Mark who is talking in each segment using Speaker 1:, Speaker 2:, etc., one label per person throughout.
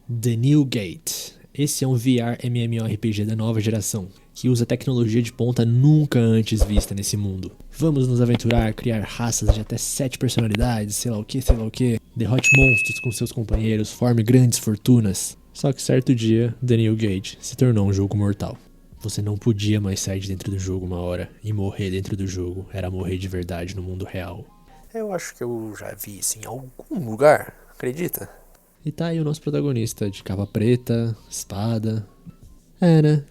Speaker 1: The New Gate. Esse é um VR MMORPG da nova geração, que usa tecnologia de ponta nunca antes vista nesse mundo. Vamos nos aventurar, criar raças de até 7 personalidades, sei lá o que, derrote monstros com seus companheiros, forme grandes fortunas. Só que certo dia, The New Gate se tornou um jogo mortal. Você não podia mais sair de dentro do jogo uma hora, e morrer dentro do jogo era morrer de verdade no mundo real.
Speaker 2: Eu acho que eu já vi isso em algum lugar, acredita?
Speaker 1: E tá aí o nosso protagonista, de capa preta, espada. Né?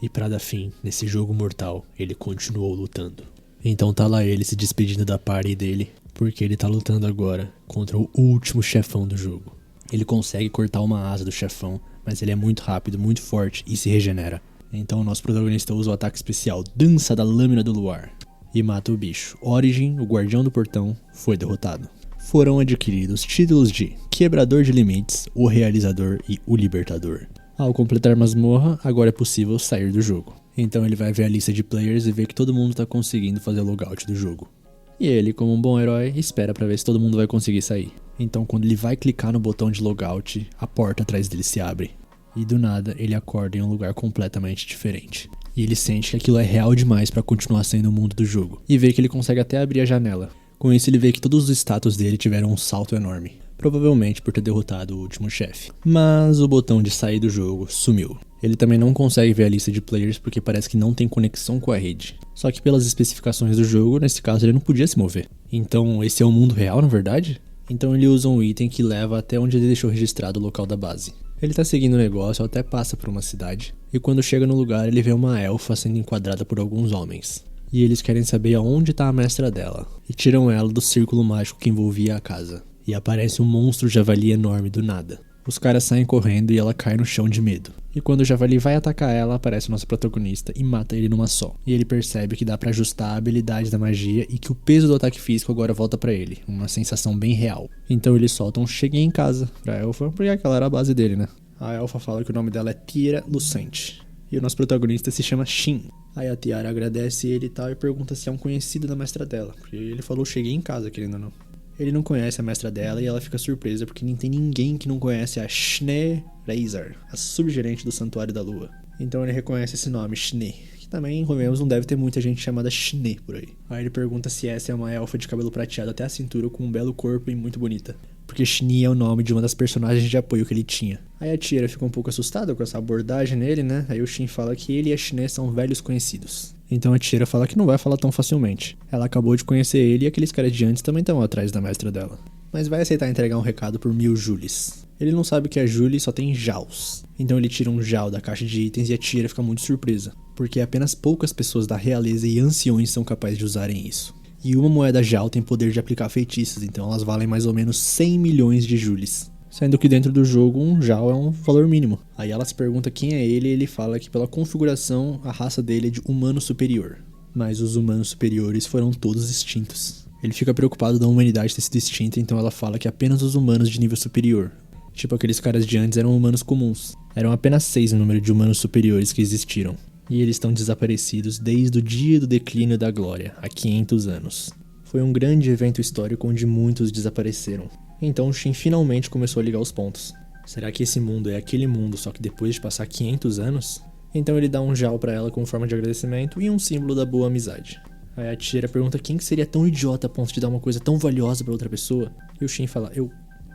Speaker 1: E pra dar fim nesse jogo mortal, ele continuou lutando. Então tá lá ele se despedindo da party dele, porque ele tá lutando agora contra o último chefão do jogo. Ele consegue cortar uma asa do chefão, mas ele é muito rápido, muito forte e se regenera. Então o nosso protagonista usa o ataque especial Dança da Lâmina do Luar e mata o bicho. Origin, o guardião do portão, foi derrotado. Foram adquiridos títulos de Quebrador de Limites, o Realizador e o Libertador. Ao completar masmorra, agora é possível sair do jogo. Então ele vai ver a lista de players e ver que todo mundo está conseguindo fazer logout do jogo. E ele, como um bom herói, espera para ver se todo mundo vai conseguir sair. Então quando ele vai clicar no botão de logout, a porta atrás dele se abre. E do nada ele acorda em um lugar completamente diferente. E ele sente que aquilo é real demais para continuar sendo o mundo do jogo. E vê que ele consegue até abrir a janela. Com isso ele vê que todos os status dele tiveram um salto enorme, provavelmente por ter derrotado o último chefe. Mas o botão de sair do jogo sumiu. Ele também não consegue ver a lista de players porque parece que não tem conexão com a rede. Só que pelas especificações do jogo, nesse caso ele não podia se mover. Então esse é o mundo real, na verdade? Então ele usa um item que leva até onde ele deixou registrado o local da base. Ele tá seguindo o negócio, até passa por uma cidade, e quando chega no lugar ele vê uma elfa sendo enquadrada por alguns homens. E eles querem saber aonde tá a mestra dela, e tiram ela do círculo mágico que envolvia a casa. E aparece um monstro javali enorme do nada. Os caras saem correndo e ela cai no chão de medo. E quando o javali vai atacar ela, aparece o nosso protagonista e mata ele numa só. E ele percebe que dá pra ajustar a habilidade da magia e que o peso do ataque físico agora volta pra ele. Uma sensação bem real. Então ele solta um cheguei em casa pra elfa, porque aquela era a base dele, né? A elfa fala que o nome dela é Tiara Lucente. E o nosso protagonista se chama Shin. Aí a Tiara agradece ele e tal e pergunta se é um conhecido da mestra dela. Porque ele falou cheguei em casa, querendo ou não. Ele não conhece a mestra dela e ela fica surpresa porque não tem ninguém que não conhece a Schnee Reizar, a subgerente do Santuário da Lua. Então ele reconhece esse nome, Schnee, que também, convenhamos, não deve ter muita gente chamada Schnee por aí. Aí ele pergunta se essa é uma elfa de cabelo prateado até a cintura com um belo corpo e muito bonita. Porque Schnee é o nome de uma das personagens de apoio que ele tinha. Aí a Tiara fica um pouco assustada com essa abordagem nele, né? Aí o Shin fala que ele e a Schnee são velhos conhecidos. Então a Tiara fala que não vai falar tão facilmente. Ela acabou de conhecer ele e aqueles caras de antes também estão atrás da mestra dela. Mas vai aceitar entregar um recado por 1000 Julis. Ele não sabe que a Julie só tem Jaws. Então ele tira um Jal da caixa de itens e a Tiara fica muito surpresa. Porque apenas poucas pessoas da realeza e anciões são capazes de usarem isso. E uma moeda Jal tem poder de aplicar feitiços, então elas valem mais ou menos 100 milhões de Julis. Sendo que dentro do jogo um Jal é um valor mínimo. Aí ela se pergunta quem é ele e ele fala que pela configuração a raça dele é de humano superior. Mas os humanos superiores foram todos extintos. Ele fica preocupado da humanidade ter sido extinta, então ela fala que apenas os humanos de nível superior. Tipo aqueles caras de antes eram humanos comuns. Eram apenas 6 o número de humanos superiores que existiram. E eles estão desaparecidos desde o dia do declínio da glória, há 500 anos. Foi um grande evento histórico onde muitos desapareceram. Então Shin finalmente começou a ligar os pontos. Será que esse mundo é aquele mundo só que depois de passar 500 anos? Então ele dá um Jal pra ela como forma de agradecimento e um símbolo da boa amizade. Aí a Tiara pergunta quem que seria tão idiota a ponto de dar uma coisa tão valiosa pra outra pessoa? E o Shin fala, eu.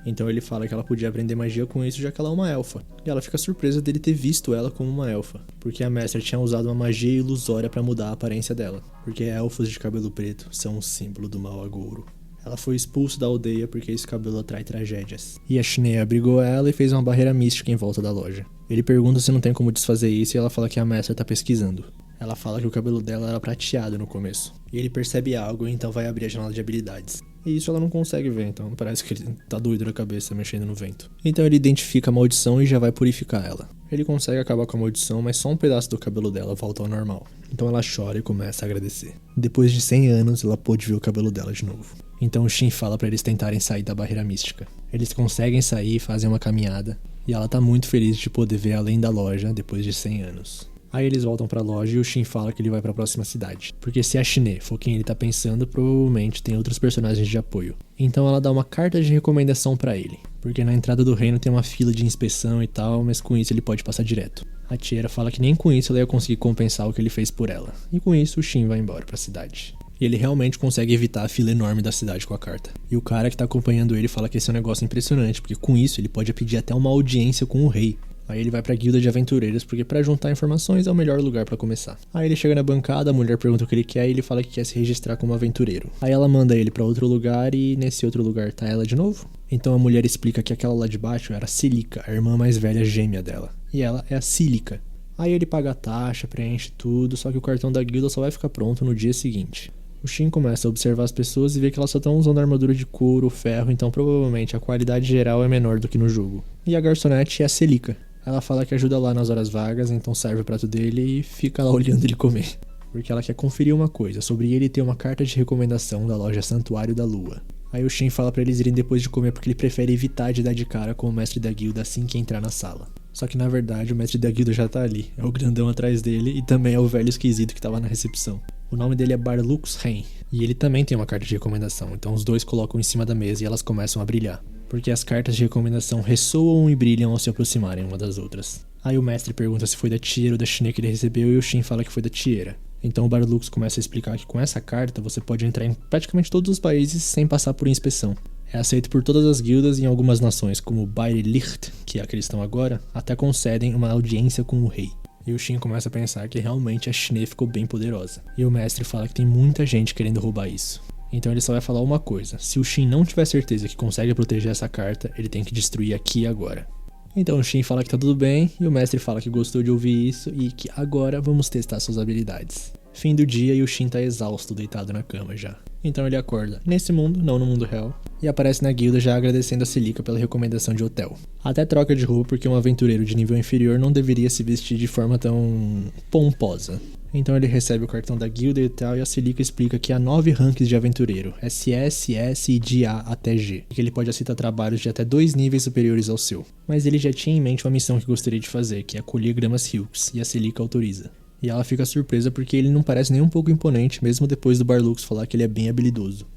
Speaker 1: Então ele fala que ela podia aprender magia com isso já que ela é uma elfa. E ela fica surpresa dele ter visto ela como uma elfa. Porque a mestra tinha usado uma magia ilusória pra mudar a aparência dela. Porque elfos de cabelo preto são um símbolo do mau agouro. Ela foi expulsa da aldeia porque esse cabelo atrai tragédias. E a Schnee abrigou ela e fez uma barreira mística em volta da loja. Ele pergunta se não tem como desfazer isso e ela fala que a mestra tá pesquisando. Ela fala que o cabelo dela era prateado no começo. E ele percebe algo e então vai abrir a janela de habilidades. E isso ela não consegue ver, então parece que ele tá doido na cabeça mexendo no vento. Então ele identifica a maldição e já vai purificar ela. Ele consegue acabar com a maldição, mas só um pedaço do cabelo dela volta ao normal. Então ela chora e começa a agradecer. Depois de 100 anos, ela pôde ver o cabelo dela de novo. Então o Shin fala pra eles tentarem sair da barreira mística. Eles conseguem sair e fazem uma caminhada. E ela tá muito feliz de poder ver além da loja depois de 100 anos. Aí eles voltam pra loja e o Shin fala que ele vai pra próxima cidade. Porque se a Shine for quem ele tá pensando, provavelmente tem outros personagens de apoio. Então ela dá uma carta de recomendação pra ele. Porque na entrada do reino tem uma fila de inspeção e tal, mas com isso ele pode passar direto. A Tiera fala que nem com isso ela ia conseguir compensar o que ele fez por ela. E com isso o Shin vai embora pra cidade. E ele realmente consegue evitar a fila enorme da cidade com a carta. E o cara que tá acompanhando ele fala que esse é um negócio impressionante, porque com isso ele pode pedir até uma audiência com o rei. Aí ele vai pra guilda de aventureiros, porque pra juntar informações é o melhor lugar pra começar. Aí ele chega na bancada, a mulher pergunta o que ele quer e ele fala que quer se registrar como aventureiro. Aí ela manda ele pra outro lugar e nesse outro lugar tá ela de novo. Então a mulher explica que aquela lá de baixo era a Cílica, a irmã mais velha gêmea dela. E ela é a Cílica. Aí ele paga a taxa, preenche tudo, só que o cartão da guilda só vai ficar pronto no dia seguinte. O Shin começa a observar as pessoas e vê que elas só estão usando armadura de couro, ferro, então provavelmente a qualidade geral é menor do que no jogo. E a garçonete é a Cílica. Ela fala que ajuda lá nas horas vagas, então serve o prato dele e fica lá olhando ele comer. Porque ela quer conferir uma coisa, sobre ele ter uma carta de recomendação da loja Santuário da Lua. Aí o Shin fala pra eles irem depois de comer porque ele prefere evitar de dar de cara com o mestre da guilda assim que entrar na sala. Só que na verdade o mestre da guilda já tá ali, é o grandão atrás dele e também é o velho esquisito que tava na recepção. O nome dele é Barlux Ren, e ele também tem uma carta de recomendação, então os dois colocam em cima da mesa e elas começam a brilhar. Porque as cartas de recomendação ressoam e brilham ao se aproximarem uma das outras. Aí o mestre pergunta se foi da Tiera ou da Shine que ele recebeu e o Shin fala que foi da Tiera. Então o Barlux começa a explicar que com essa carta você pode entrar em praticamente todos os países sem passar por inspeção. É aceito por todas as guildas e em algumas nações, como Bairlicht, que é a que eles estão agora, até concedem uma audiência com o rei. E o Shin começa a pensar que realmente a Shine ficou bem poderosa. E o mestre fala que tem muita gente querendo roubar isso. Então ele só vai falar uma coisa, se o Shin não tiver certeza que consegue proteger essa carta, ele tem que destruir aqui e agora. Então o Shin fala que tá tudo bem, e o mestre fala que gostou de ouvir isso e que agora vamos testar suas habilidades. Fim do dia e o Shin tá exausto, deitado na cama já. Então ele acorda, nesse mundo, não no mundo real, e aparece na guilda já agradecendo a Cílica pela recomendação de hotel. Até troca de roupa porque um aventureiro de nível inferior não deveria se vestir de forma tão pomposa. Então ele recebe o cartão da guilda e tal, e a Cílica explica que há 9 ranks de aventureiro, SS, S e de A até G, e que ele pode aceitar trabalhos de até 2 níveis superiores ao seu. Mas ele já tinha em mente uma missão que gostaria de fazer, que é colher gramas Hilks, e a Cílica autoriza. E ela fica surpresa porque ele não parece nem um pouco imponente, mesmo depois do Barlux falar que ele é bem habilidoso.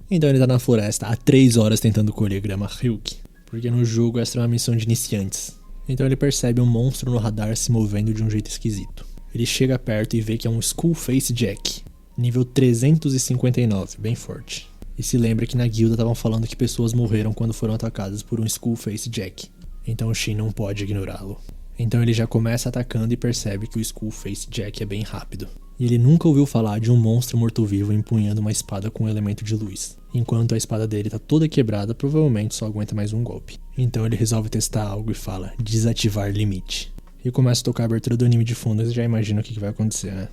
Speaker 1: Então ele tá na floresta há 3 horas tentando colher grama Hilk, porque no jogo essa é uma missão de iniciantes. Então ele percebe um monstro no radar se movendo de um jeito esquisito. Ele chega perto e vê que é um Skullface Jack, nível 359, bem forte. E se lembra que na guilda estavam falando que pessoas morreram quando foram atacadas por um Skullface Jack. Então o Shin não pode ignorá-lo. Então ele já começa atacando e percebe que o Skullface Jack é bem rápido. E ele nunca ouviu falar de um monstro morto-vivo empunhando uma espada com um elemento de luz. Enquanto a espada dele tá toda quebrada, provavelmente só aguenta mais um golpe. Então ele resolve testar algo e fala, desativar limite. E começa a tocar a abertura do anime de fundo e você já imagina o que vai acontecer, né?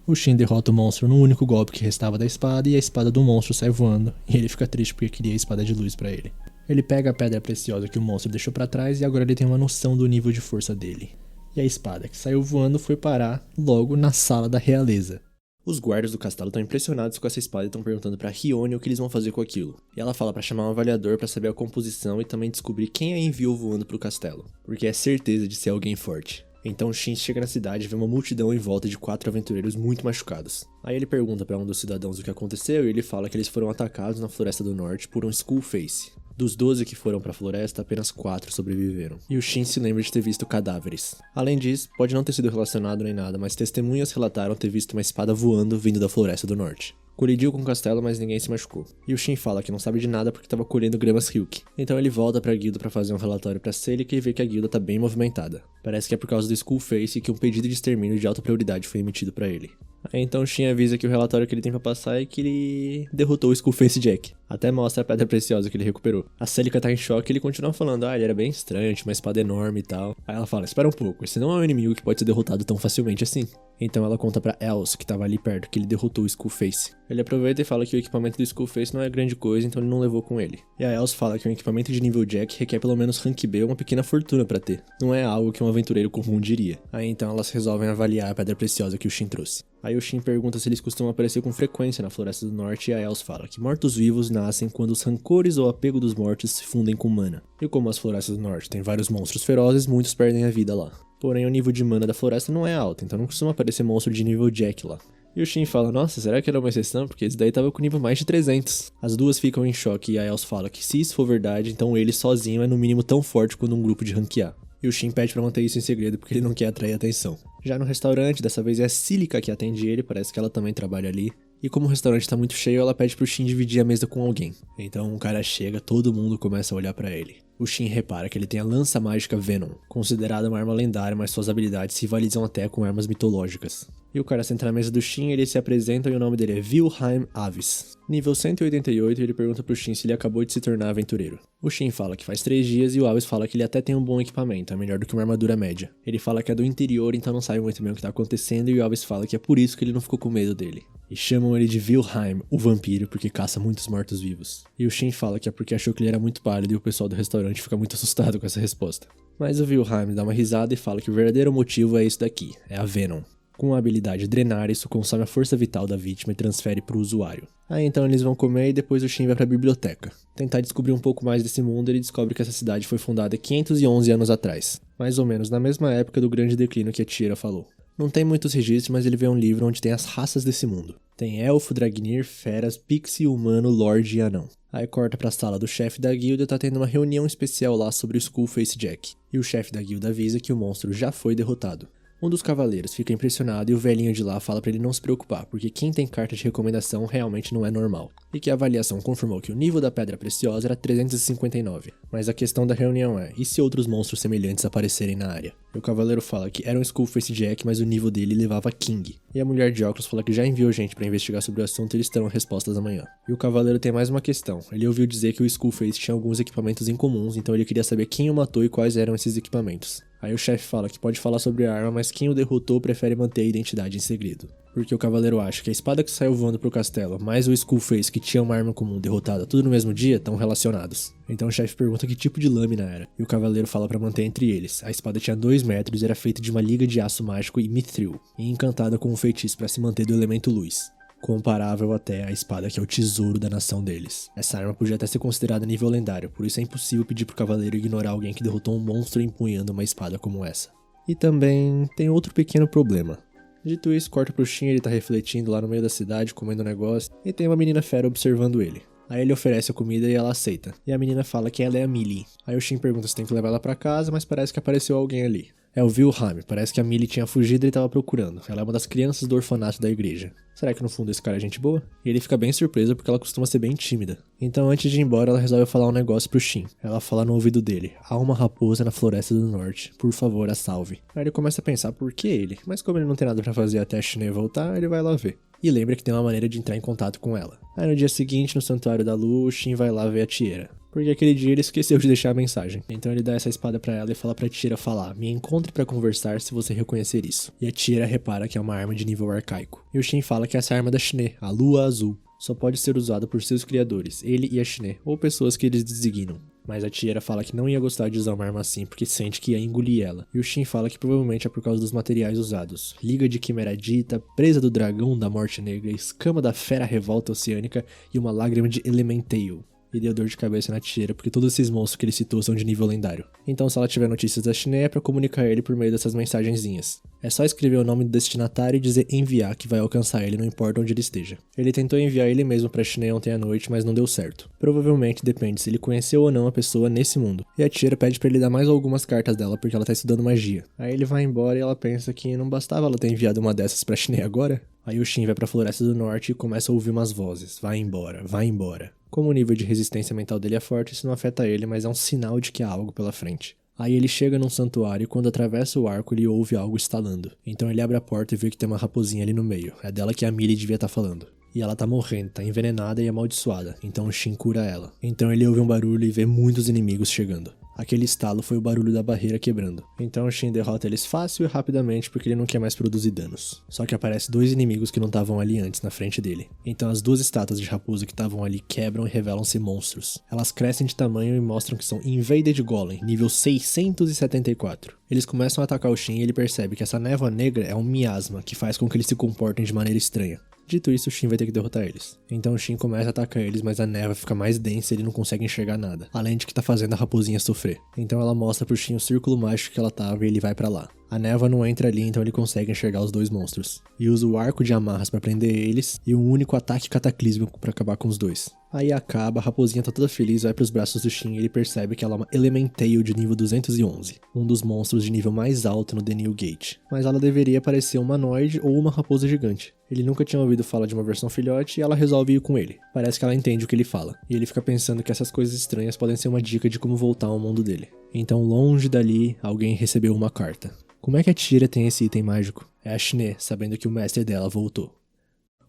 Speaker 1: O Shin derrota o monstro no único golpe que restava da espada e a espada do monstro sai voando. E ele fica triste porque queria a espada de luz pra ele. Ele pega a pedra preciosa que o monstro deixou pra trás e agora ele tem uma noção do nível de força dele. E a espada que saiu voando foi parar logo na sala da realeza. Os guardas do castelo estão impressionados com essa espada e estão perguntando pra Rione o que eles vão fazer com aquilo. E ela fala pra chamar um avaliador pra saber a composição e também descobrir quem a enviou voando pro castelo, porque é certeza de ser alguém forte. Então Shin chega na cidade e vê uma multidão em volta de 4 aventureiros muito machucados. Aí ele pergunta pra um dos cidadãos o que aconteceu e ele fala que eles foram atacados na Floresta do Norte por um Skullface. Dos 12 que foram pra floresta, apenas 4 sobreviveram. E o Shin se lembra de ter visto cadáveres. Além disso, pode não ter sido relacionado nem nada, mas testemunhas relataram ter visto uma espada voando vindo da Floresta do Norte. Colidiu com o castelo, mas ninguém se machucou. E o Shin fala que não sabe de nada porque estava colhendo gramas Hilk. Então ele volta pra guilda pra fazer um relatório pra Cílica e vê que a guilda tá bem movimentada. Parece que é por causa do Skullface que um pedido de extermínio de alta prioridade foi emitido pra ele. Aí então o Shin avisa que o relatório que ele tem pra passar é que ele derrotou o Skullface Jack. Até mostra a pedra preciosa que ele recuperou. A Cílica tá em choque e ele continua falando, ele era bem estranho, tinha uma espada enorme e tal. Aí ela fala, espera um pouco, esse não é um inimigo que pode ser derrotado tão facilmente assim. Então ela conta pra Els, que tava ali perto, que ele derrotou o Skullface. Ele aproveita e fala que o equipamento do Skullface não é grande coisa, então ele não levou com ele. E a Els fala que um equipamento de nível Jack requer pelo menos rank B uma pequena fortuna pra ter. Não é algo que um aventureiro comum diria. Aí então elas resolvem avaliar a pedra preciosa que o Shin trouxe. Aí o Shin pergunta se eles costumam aparecer com frequência na Floresta do Norte e a Els fala que mortos-vivos nascem quando os rancores ou apego dos mortos se fundem com mana. E como as Florestas do Norte têm vários monstros ferozes, muitos perdem a vida lá. Porém, o nível de mana da floresta não é alto, então não costuma aparecer monstro de nível Jack lá. E o Shin fala, nossa, será que era uma exceção? Porque esse daí tava com nível mais de 300. As duas ficam em choque e a Els fala que se isso for verdade, então ele sozinho é no mínimo tão forte quanto um grupo de ranquear. E o Shin pede pra manter isso em segredo porque ele não quer atrair atenção. Já no restaurante, dessa vez é a Silica que atende ele, parece que ela também trabalha ali. E como o restaurante tá muito cheio, ela pede pro Shin dividir a mesa com alguém. Então um cara chega, todo mundo começa a olhar pra ele. O Shin repara que ele tem a lança mágica Venom, considerada uma arma lendária, mas suas habilidades rivalizam até com armas mitológicas. E o cara senta na mesa do Shin, ele se apresenta e o nome dele é Wilhelm Avis. Nível 188, ele pergunta pro Shin se ele acabou de se tornar aventureiro. O Shin fala que faz 3 dias e o Avis fala que ele até tem um bom equipamento, é melhor do que uma armadura média. Ele fala que é do interior, então não sabe muito bem o que tá acontecendo e o Avis fala que é por isso que ele não ficou com medo dele. E chamam ele de Wilhelm, o vampiro, porque caça muitos mortos-vivos. E o Shin fala que é porque achou que ele era muito pálido e o pessoal do restaurante fica muito assustado com essa resposta. Mas o Wilhelm dá uma risada e fala que o verdadeiro motivo é isso daqui, é a Venom. Com a habilidade drenar, isso consome a força vital da vítima e transfere pro usuário. Aí então eles vão comer e depois o Shin vai pra biblioteca. Tentar descobrir um pouco mais desse mundo, ele descobre que essa cidade foi fundada 511 anos atrás. Mais ou menos na mesma época do grande declínio que a Tira falou. Não tem muitos registros, mas ele vê um livro onde tem as raças desse mundo. Tem elfo, dragnir, feras, pixie, humano, lorde e anão. Aí corta pra sala do chefe da guilda e tá tendo uma reunião especial lá sobre o Skullface Jack. E o chefe da guilda avisa que o monstro já foi derrotado. Um dos cavaleiros fica impressionado e o velhinho de lá fala pra ele não se preocupar, porque quem tem carta de recomendação realmente não é normal. E que a avaliação confirmou que o nível da pedra preciosa era 359. Mas a questão da reunião é, e se outros monstros semelhantes aparecerem na área? E o cavaleiro fala que era um Skullface Jack, mas o nível dele levava King. E a mulher de óculos fala que já enviou gente pra investigar sobre o assunto e eles terão respostas amanhã. E o cavaleiro tem mais uma questão. Ele ouviu dizer que o Skullface tinha alguns equipamentos incomuns, então ele queria saber quem o matou e quais eram esses equipamentos. Aí o chefe fala que pode falar sobre a arma, mas quem o derrotou prefere manter a identidade em segredo. Porque o cavaleiro acha que a espada que saiu voando pro castelo, mais o Skullface que tinha uma arma comum derrotada tudo no mesmo dia, estão relacionados. Então o chefe pergunta que tipo de lâmina era, e o cavaleiro fala pra manter entre eles. A espada tinha 2 metros e era feita de uma liga de aço mágico e mithril, e encantada com um feitiço pra se manter do elemento luz. Comparável até à espada que é o tesouro da nação deles. Essa arma podia até ser considerada nível lendário, por isso é impossível pedir pro cavaleiro ignorar alguém que derrotou um monstro empunhando uma espada como essa. E também tem outro pequeno problema. Dito isso, corta pro Shin, ele tá refletindo lá no meio da cidade, comendo um negócio, e tem uma menina fera observando ele. Aí ele oferece a comida e ela aceita. E a menina fala que ela é a Millie. Aí o Shin pergunta se tem que levar ela pra casa, mas parece que apareceu alguém ali. É o Wilhelm, parece que a Millie tinha fugido e ele tava procurando. Ela é uma das crianças do orfanato da igreja. Será que no fundo esse cara é gente boa? E ele fica bem surpreso porque ela costuma ser bem tímida. Então antes de ir embora ela resolve falar um negócio pro Shin. Ela fala no ouvido dele, há uma raposa na floresta do norte, por favor a salve. Aí ele começa a pensar por que ele, mas como ele não tem nada pra fazer até a Shine voltar, ele vai lá ver. E lembra que tem uma maneira de entrar em contato com ela. Aí no dia seguinte, no Santuário da Lua, o Shin vai lá ver a Tieira. Porque aquele dia ele esqueceu de deixar a mensagem. Então ele dá essa espada pra ela e fala pra Tieira falar, me encontre pra conversar se você reconhecer isso. E a Tieira repara que é uma arma de nível arcaico. E o Shin fala que essa arma é da Shine, a Lua Azul. Só pode ser usada por seus criadores, ele e a Shine, ou pessoas que eles designam. Mas a Tieira fala que não ia gostar de usar uma arma assim porque sente que ia engolir ela. E o Shin fala que provavelmente é por causa dos materiais usados. Liga de Quimeradita, presa do dragão da morte negra, escama da fera revolta oceânica e uma lágrima de Elementeio. E deu dor de cabeça na Tieira porque todos esses monstros que ele citou são de nível lendário. Então se ela tiver notícias da Shine é pra comunicar ele por meio dessas mensagenzinhas. É só escrever o nome do destinatário e dizer enviar que vai alcançar ele, não importa onde ele esteja. Ele tentou enviar ele mesmo pra Shine ontem à noite, mas não deu certo. Provavelmente depende se ele conheceu ou não a pessoa nesse mundo. E a Tieira pede pra ele dar mais algumas cartas dela porque ela tá estudando magia. Aí ele vai embora e ela pensa que não bastava ela ter enviado uma dessas pra Shine agora. Aí o Shin vai pra Floresta do Norte e começa a ouvir umas vozes. Vai embora, vai embora. Como o nível de resistência mental dele é forte, isso não afeta ele, mas é um sinal de que há algo pela frente. Aí ele chega num santuário e quando atravessa o arco ele ouve algo estalando. Então ele abre a porta e vê que tem uma raposinha ali no meio. É dela que a Millie devia estar falando. E ela tá morrendo, tá envenenada e amaldiçoada. Então o Shin cura ela. Então ele ouve um barulho e vê muitos inimigos chegando. Aquele estalo foi o barulho da barreira quebrando. Então o Shin derrota eles fácil e rapidamente porque ele não quer mais produzir danos. Só que aparece 2 inimigos que não estavam ali antes na frente dele. Então as 2 estátuas de raposa que estavam ali quebram e revelam-se monstros. Elas crescem de tamanho e mostram que são Invaded Golem, nível 674. Eles começam a atacar o Shin e ele percebe que essa névoa negra é um miasma que faz com que eles se comportem de maneira estranha. Dito isso, o Shin vai ter que derrotar eles. Então o Shin começa a atacar eles, mas a névoa fica mais densa e ele não consegue enxergar nada. Além de que tá fazendo a raposinha sofrer. Então ela mostra pro Shin o círculo mágico que ela tava e ele vai pra lá. A névoa não entra ali, então ele consegue enxergar os 2 monstros. E usa o arco de amarras pra prender eles e um único ataque cataclísmico pra acabar com os 2. Aí acaba, a raposinha tá toda feliz, vai pros braços do Shin e ele percebe que ela é uma Elementail de nível 211. Um dos monstros de nível mais alto no The New Gate. Mas ela deveria parecer um humanoide ou uma raposa gigante. Ele nunca tinha ouvido falar de uma versão filhote e ela resolve ir com ele. Parece que ela entende o que ele fala. E ele fica pensando que essas coisas estranhas podem ser uma dica de como voltar ao mundo dele. Então longe dali, alguém recebeu uma carta. Como é que a Tira tem esse item mágico? É a Shine, sabendo que o mestre dela voltou.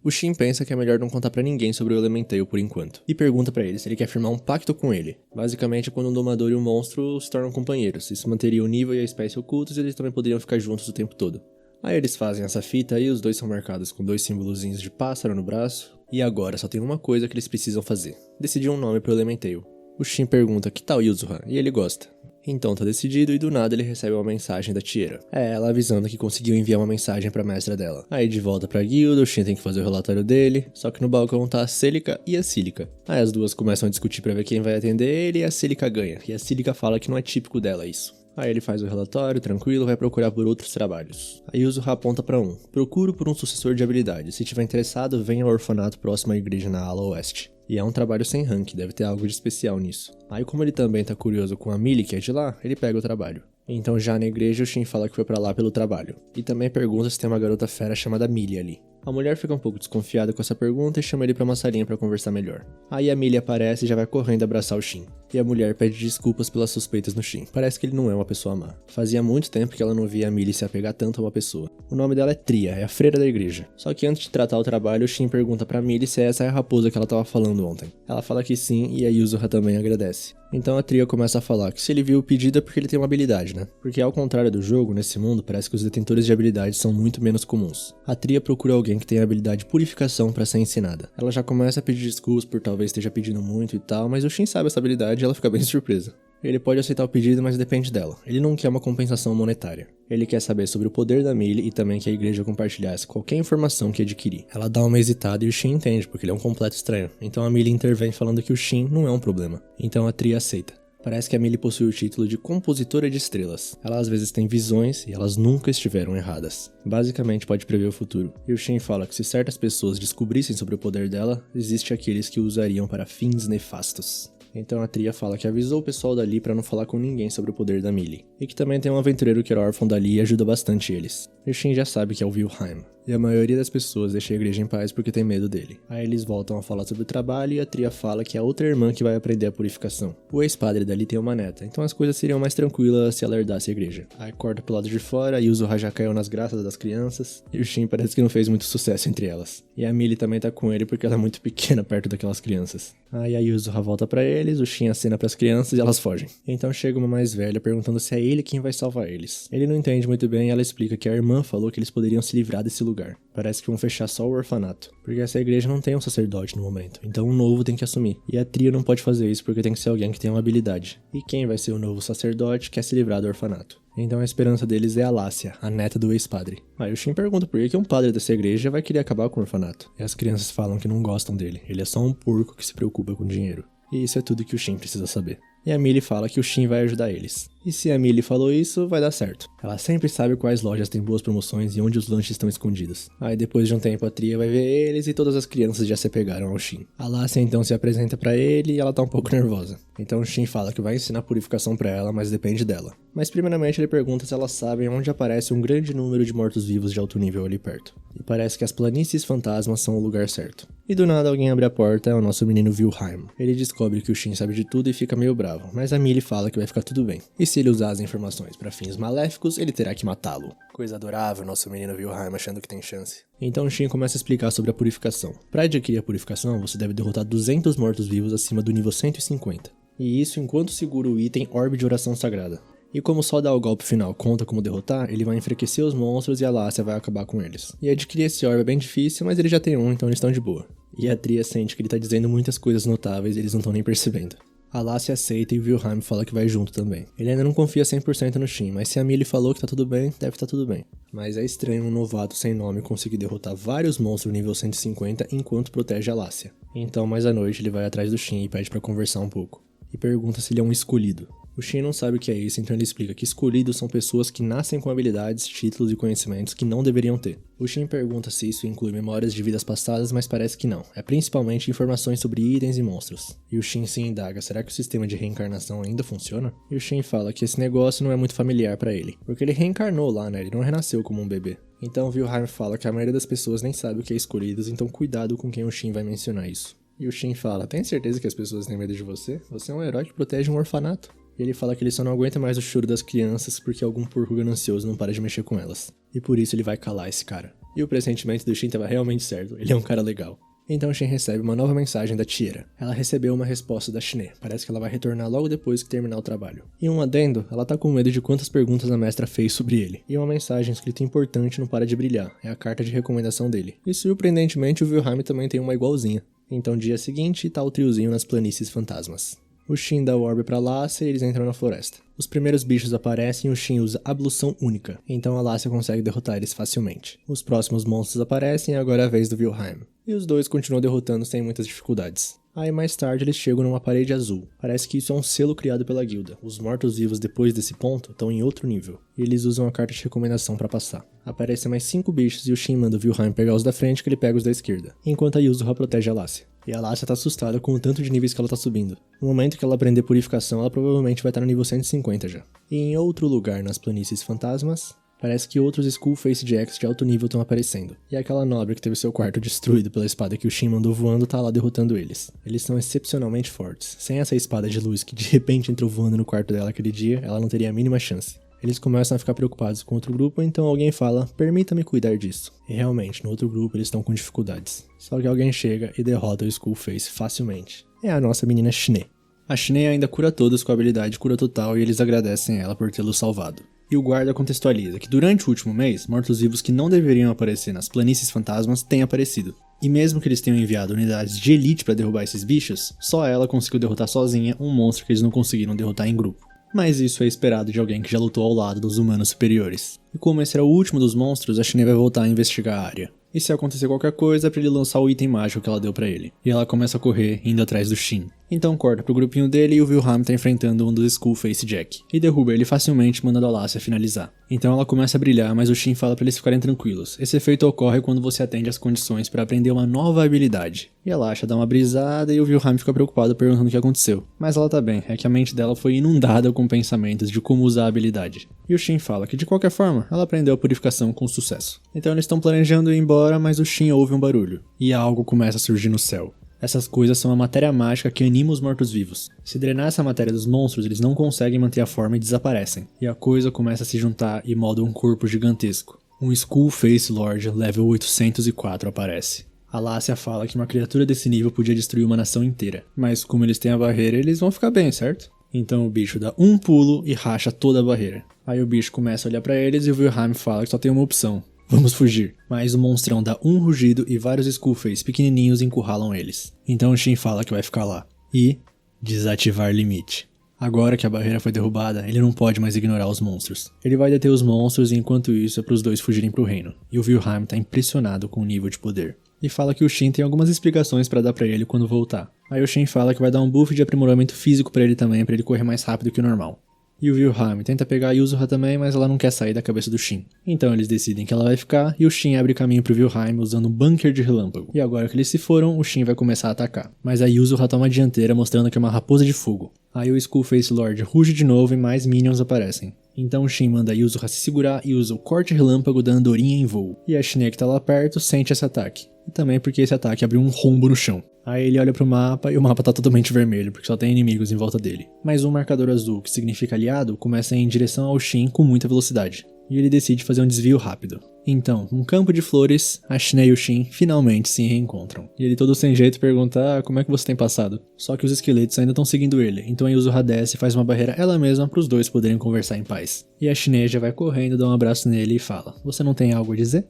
Speaker 1: O Shin pensa que é melhor não contar pra ninguém sobre o Elementail por enquanto, e pergunta pra ele se ele quer firmar um pacto com ele. Basicamente, quando um domador e um monstro se tornam companheiros, isso manteria o nível e a espécie ocultos e eles também poderiam ficar juntos o tempo todo. Aí eles fazem essa fita e os 2 são marcados com 2 símbolozinhos de pássaro no braço, e agora só tem uma coisa que eles precisam fazer: decidir um nome pro Elementail. O Shin pergunta que tal Yuzuha, e ele gosta. Então tá decidido e do nada ele recebe uma mensagem da Tira. É ela avisando que conseguiu enviar uma mensagem pra mestra dela. Aí de volta pra guilda, o Shin tem que fazer o relatório dele, só que no balcão tá a Celica e a Silica. Aí as duas começam a discutir pra ver quem vai atender ele e a Celica ganha. E a Silica fala que não é típico dela isso. Aí ele faz o relatório, tranquilo, vai procurar por outros trabalhos. Aí Yuzuha aponta pra um. Procuro por um sucessor de habilidade. Se tiver interessado, venha ao orfanato próximo à igreja na ala oeste. E é um trabalho sem rank, deve ter algo de especial nisso. Aí como ele também tá curioso com a Millie, que é de lá, ele pega o trabalho. Então já na igreja o Shin fala que foi pra lá pelo trabalho. E também pergunta se tem uma garota fera chamada Millie ali. A mulher fica um pouco desconfiada com essa pergunta e chama ele pra uma salinha pra conversar melhor. Aí a Millie aparece e já vai correndo abraçar o Shin. E a mulher pede desculpas pelas suspeitas no Shin. Parece que ele não é uma pessoa má. Fazia muito tempo que ela não via a Millie se apegar tanto a uma pessoa. O nome dela é Tria, é a freira da igreja. Só que antes de tratar o trabalho, o Shin pergunta pra Millie se essa é a raposa que ela tava falando ontem. Ela fala que sim e a Yuzuha também agradece. Então a Tria começa a falar que se ele viu o pedido é porque ele tem uma habilidade, né? Porque ao contrário do jogo, nesse mundo, parece que os detentores de habilidades são muito menos comuns. A Tria procura alguém que tem a habilidade Purificação pra ser ensinada. Ela já começa a pedir desculpas por talvez esteja pedindo muito e tal, mas o Shin sabe essa habilidade e ela fica bem surpresa. Ele pode aceitar o pedido, mas depende dela. Ele não quer uma compensação monetária. Ele quer saber sobre o poder da Millie e também que a igreja compartilhasse qualquer informação que adquirir. Ela dá uma hesitada e o Shin entende, porque ele é um completo estranho. Então a Millie intervém falando que o Shin não é um problema. Então a Tria aceita. Parece que a Millie possui o título de Compositora de Estrelas. Ela às vezes tem visões e elas nunca estiveram erradas. Basicamente pode prever o futuro. E o Shin fala que se certas pessoas descobrissem sobre o poder dela, existe aqueles que o usariam para fins nefastos. Então a Tria fala que avisou o pessoal dali pra não falar com ninguém sobre o poder da Millie. E que também tem um aventureiro que era órfão dali e ajuda bastante eles. E o Shin já sabe que é o Wilhelm. E a maioria das pessoas deixa a igreja em paz porque tem medo dele. Aí eles voltam a falar sobre o trabalho e a Tria fala que é a outra irmã que vai aprender a purificação. O ex-padre dali tem uma neta, então as coisas seriam mais tranquilas se ela herdasse a igreja. Aí corta pro lado de fora, Yuzuha já caiu nas graças das crianças, e o Shin parece que não fez muito sucesso entre elas. E a Millie também tá com ele porque ela é muito pequena perto daquelas crianças. Aí a Yuzuha volta pra eles, o Shin acena pras crianças e elas fogem. Então chega uma mais velha perguntando se é ele quem vai salvar eles. Ele não entende muito bem e ela explica que a irmã falou que eles poderiam se livrar desse lugar. Parece que vão fechar só o orfanato, porque essa igreja não tem um sacerdote no momento, então um novo tem que assumir. E a Tria não pode fazer isso porque tem que ser alguém que tenha uma habilidade. E quem vai ser o novo sacerdote quer se livrar do orfanato. Então a esperança deles é a Lácia, a neta do ex-padre. Aí o Shin pergunta por que um padre dessa igreja vai querer acabar com o orfanato. E as crianças falam que não gostam dele, ele é só um porco que se preocupa com dinheiro. E isso é tudo que o Shin precisa saber. E a Millie fala que o Shin vai ajudar eles. E se a Millie falou isso, vai dar certo. Ela sempre sabe quais lojas têm boas promoções e onde os lanches estão escondidos. Aí depois de um tempo a Tria vai ver eles e todas as crianças já se pegaram ao Shin. A Lácia então se apresenta pra ele e ela tá um pouco nervosa. Então o Shin fala que vai ensinar purificação pra ela, mas depende dela. Mas primeiramente ele pergunta se elas sabem onde aparece um grande número de mortos-vivos de alto nível ali perto. E parece que as planícies fantasmas são o lugar certo. E do nada alguém abre a porta, é o nosso menino Wilhelm. Ele descobre que o Shin sabe de tudo e fica meio bravo, mas a Millie fala que vai ficar tudo bem. E se ele usar as informações para fins maléficos, ele terá que matá-lo.
Speaker 2: Coisa adorável, nosso menino Wilhelm achando que tem chance.
Speaker 1: Então o Shin começa a explicar sobre a purificação. Para adquirir a purificação, você deve derrotar 200 mortos-vivos acima do nível 150.
Speaker 3: E isso enquanto segura o item Orbe de Oração Sagrada. E como só dar o golpe final conta como derrotar, ele vai enfraquecer os monstros e a Lácia vai acabar com eles. E adquirir esse orbe é bem difícil, mas ele já tem um, então eles estão de boa. E a Tria sente que ele tá dizendo muitas coisas notáveis e eles não estão nem percebendo. A Lácia aceita e o Wilhelm fala que vai junto também. Ele ainda não confia 100% no Shin, mas se a Millie falou que tá tudo bem, deve tá tudo bem. Mas é estranho um novato sem nome conseguir derrotar vários monstros nível 150 enquanto protege a Lácia. Então mais à noite ele vai atrás do Shin e pede pra conversar um pouco. E pergunta se ele é um escolhido. O Shin não sabe o que é isso, então ele explica que escolhidos são pessoas que nascem com habilidades, títulos e conhecimentos que não deveriam ter. O Shin pergunta se isso inclui memórias de vidas passadas, mas parece que não. É principalmente informações sobre itens e monstros. E o Shin se indaga, será que o sistema de reencarnação ainda funciona? E o Shin fala que esse negócio não é muito familiar pra ele, porque ele reencarnou lá, né? Ele não renasceu como um bebê. Então o Wilhelm fala que a maioria das pessoas nem sabe o que é escolhidos, então cuidado com quem o Shin vai mencionar isso. E o Shin fala, tem certeza que as pessoas têm medo de você? Você é um herói que protege um orfanato. E ele fala que ele só não aguenta mais o choro das crianças porque algum porco ganancioso não para de mexer com elas. E por isso ele vai calar esse cara. E o pressentimento do Shin estava realmente certo, ele é um cara legal. Então Shin recebe uma nova mensagem da Tiera. Ela recebeu uma resposta da Shine, parece que ela vai retornar logo depois que terminar o trabalho. E um adendo, ela tá com medo de quantas perguntas a mestra fez sobre ele. E uma mensagem escrita importante não para de brilhar, é a carta de recomendação dele. E surpreendentemente o Wilhelm também tem uma igualzinha. Então dia seguinte tá o triozinho nas planícies fantasmas. O Shin dá o orbe pra Lácia e eles entram na floresta. Os primeiros bichos aparecem e o Shin usa ablução única, então a Lácia consegue derrotar eles facilmente. Os próximos monstros aparecem e agora é a vez do Wilhelm. E os dois continuam derrotando sem muitas dificuldades. Aí mais tarde eles chegam numa parede azul. Parece que isso é um selo criado pela guilda. Os mortos-vivos depois desse ponto estão em outro nível. E eles usam a carta de recomendação pra passar. Aparecem mais 5 bichos e o Shin manda o Wilhelm pegar os da frente que ele pega os da esquerda. Enquanto a Yuzuha protege a Lácia. E a Lácia tá assustada com o tanto de níveis que ela tá subindo. No momento que ela aprender purificação, ela provavelmente vai estar no nível 150 já. E em outro lugar nas planícies fantasmas, parece que outros Skullface Jacks de alto nível estão aparecendo. E aquela nobre que teve seu quarto destruído pela espada que o Shin mandou voando tá lá derrotando eles. Eles são excepcionalmente fortes. Sem essa espada de luz que de repente entrou voando no quarto dela aquele dia, ela não teria a mínima chance. Eles começam a ficar preocupados com outro grupo, então alguém fala, permita-me cuidar disso. E realmente, no outro grupo eles estão com dificuldades. Só que alguém chega e derrota o Skullface facilmente. É a nossa menina Shine. A Shine ainda cura todos com a habilidade cura total e eles agradecem ela por tê-los salvado. E o guarda contextualiza que durante o último mês, mortos-vivos que não deveriam aparecer nas planícies fantasmas têm aparecido. E mesmo que eles tenham enviado unidades de elite para derrubar esses bichos, só ela conseguiu derrotar sozinha um monstro que eles não conseguiram derrotar em grupo. Mas isso é esperado de alguém que já lutou ao lado dos humanos superiores. E como esse era o último dos monstros, a Shine vai voltar a investigar a área. E se acontecer qualquer coisa, é pra ele lançar o item mágico que ela deu pra ele. E ela começa a correr, indo atrás do Shin. Então corta pro grupinho dele e o Wilhelm tá enfrentando um dos Skullface Jack. E derruba ele facilmente, mandando a Lácia finalizar. Então ela começa a brilhar, mas o Shin fala pra eles ficarem tranquilos. Esse efeito ocorre quando você atende às condições pra aprender uma nova habilidade. E a Lácia dá uma brisada e o Wilhelm fica preocupado perguntando o que aconteceu. Mas ela tá bem, é que a mente dela foi inundada com pensamentos de como usar a habilidade. E o Shin fala que de qualquer forma, ela aprendeu a purificação com sucesso. Então eles estão planejando ir embora, mas o Shin ouve um barulho. E algo começa a surgir no céu. Essas coisas são a matéria mágica que anima os mortos-vivos. Se drenar essa matéria dos monstros, eles não conseguem manter a forma e desaparecem. E a coisa começa a se juntar e molda um corpo gigantesco. Um Skullface Lord level 804 aparece. A Lácia fala que uma criatura desse nível podia destruir uma nação inteira. Mas como eles têm a barreira, eles vão ficar bem, certo? Então o bicho dá um pulo e racha toda a barreira. Aí o bicho começa a olhar pra eles e o Wilhelm fala que só tem uma opção. Vamos fugir. Mas o monstrão dá um rugido e vários Skullface pequenininhos encurralam eles. Então o Shin fala que vai ficar lá. E desativar limite. Agora que a barreira foi derrubada, ele não pode mais ignorar os monstros. Ele vai deter os monstros e enquanto isso é pros dois fugirem pro reino. E o Wilhelm tá impressionado com o nível de poder. E fala que o Shin tem algumas explicações pra dar pra ele quando voltar. Aí o Shin fala que vai dar um buff de aprimoramento físico pra ele também, pra ele correr mais rápido que o normal. E o Wilhelm tenta pegar a Yuzuha também, mas ela não quer sair da cabeça do Shin. Então eles decidem que ela vai ficar, e o Shin abre caminho pro Wilhelm usando um bunker de relâmpago. E agora que eles se foram, o Shin vai começar a atacar. Mas a Yuzuha toma a dianteira, mostrando que é uma raposa de fogo. Aí o Skullface Lord ruge de novo e mais minions aparecem. Então o Shin manda a Yuzuha se segurar e usa o corte relâmpago da andorinha em voo. E a Shine que tá lá perto sente esse ataque. E também porque esse ataque abriu um rombo no chão. Aí ele olha pro mapa e o mapa tá totalmente vermelho, porque só tem inimigos em volta dele. Mas um marcador azul, que significa aliado, começa a ir em direção ao Shin com muita velocidade. e ele decide fazer um desvio rápido. Então, num campo de flores, a Shine e o Shin finalmente se reencontram. E ele todo sem jeito pergunta, como é que você tem passado? Só que os esqueletos ainda estão seguindo ele, então a Yuzuha desce e faz uma barreira ela mesma para os dois poderem conversar em paz. E a Shine já vai correndo, dá um abraço nele e fala, você não tem algo a dizer?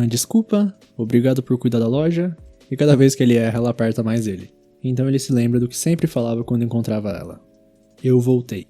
Speaker 3: Desculpa, obrigado por cuidar da loja. E cada vez que ele erra, ela aperta mais ele. Então ele se lembra do que sempre falava quando encontrava ela. Eu voltei.